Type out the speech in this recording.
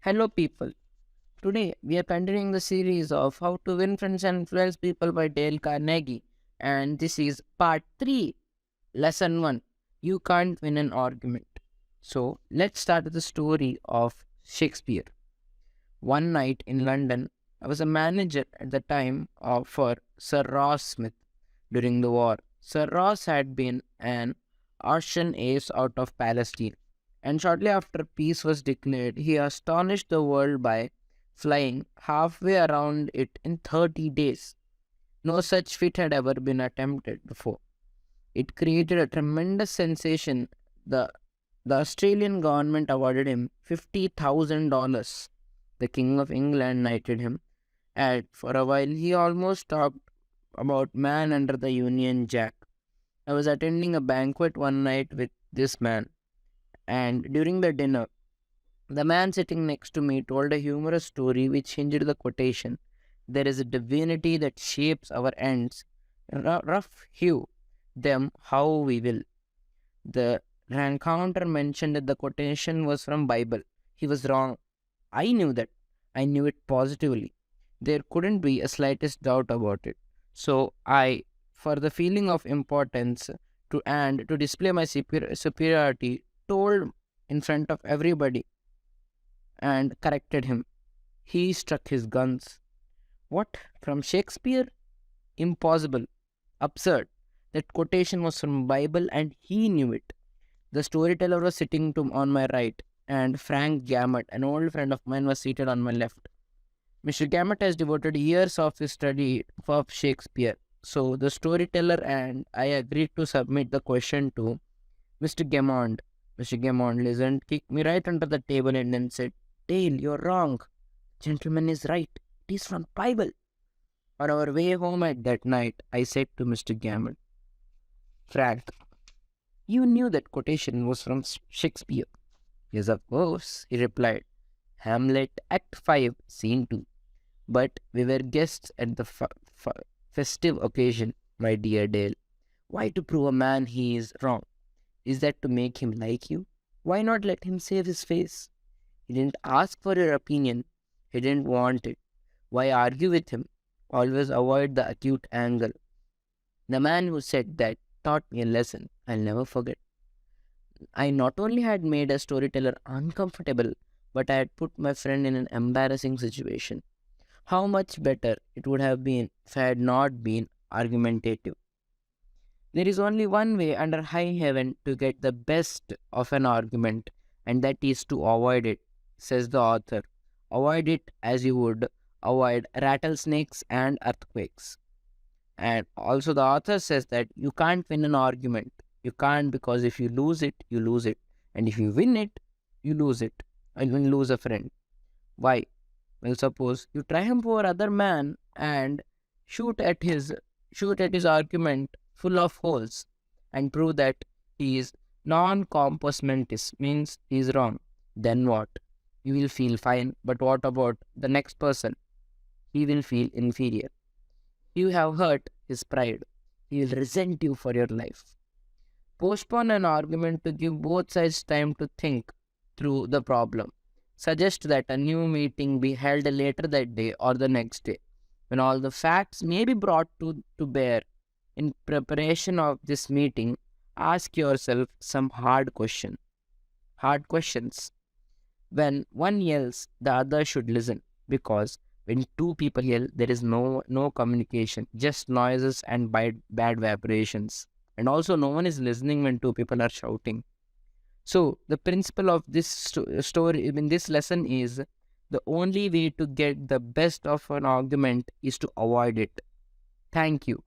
Hello, people. Today we are continuing the series of How to Win Friends and Influence People by Dale Carnegie, and this is part 3, lesson 1. You can't win an argument. So, let's start with the story of Shakespeare. One night in London, I was a manager at the time for Sir Ross Smith during the war. Sir Ross had been an Artian ace out of Palestine, and shortly after peace was declared, he astonished the world by flying halfway around it in 30 days. No such feat had ever been attempted before. It created a tremendous sensation. The, the Australian government awarded him $50,000. The King of England knighted him, and for a while he almost talked about man under the Union Jack. I was attending a banquet one night with this man, and during the dinner, the man sitting next to me told a humorous story which hinged the quotation: "There is a divinity that shapes our ends, rough hew them how we will." The rencounter mentioned that the quotation was from Bible. He was wrong. I knew that. I knew it positively. There couldn't be a slightest doubt about it. So I, for the feeling of importance to display my superiority, told in front of everybody and corrected him. He struck his guns. What? From Shakespeare? Impossible. Absurd. That quotation was from Bible and he knew it. The storyteller was sitting on my right, and Frank Gammett, an old friend of mine, was seated on my left. Mr. Gammett has devoted years of his study of Shakespeare, so the storyteller and I agreed to submit the question to Mr. Gammond. Mr. Gammond listened, kicked me right under the table, and then said, "Dale, you're wrong. Gentleman is right. It is from Bible." On our way home at that night, I said to Mr. Gammond, "Frank, you knew that quotation was from Shakespeare." "Yes, of course," he replied. "Hamlet, Act 5, Scene 2. But we were guests at the festive occasion, my dear Dale. Why to prove a man he is wrong? Is that to make him like you? Why not let him save his face? He didn't ask for your opinion. He didn't want it. Why argue with him? Always avoid the acute angle. The man who said that taught me a lesson I'll never forget. I not only had made a storyteller uncomfortable, but I had put my friend in an embarrassing situation. How much better it would have been if I had not been argumentative. There is only one way under high heaven to get the best of an argument, and that is to avoid it, says the author. Avoid it as you would avoid rattlesnakes and earthquakes. And also, the author says that you can't win an argument. You can't, because if you lose it, you lose it. And if you win it, you lose it. And you lose a friend. Why? Well, suppose you triumph over other man and shoot at his shoot at his argument full of holes and prove that he is non-compos mentis, means he is wrong. Then what? You will feel fine, but what about the next person? He will feel inferior. You have hurt his pride. He will resent you for your life. Postpone an argument to give both sides time to think through the problem. Suggest that a new meeting be held later that day or the next day, when all the facts may be brought to bear. In preparation of this meeting, ask yourself some hard questions. Hard questions. When one yells, the other should listen, because when two people yell, there is no communication, just noises and bad vibrations. And also, no one is listening when two people are shouting. So, the principle of this story in this lesson is the only way to get the best of an argument is to avoid it. Thank you.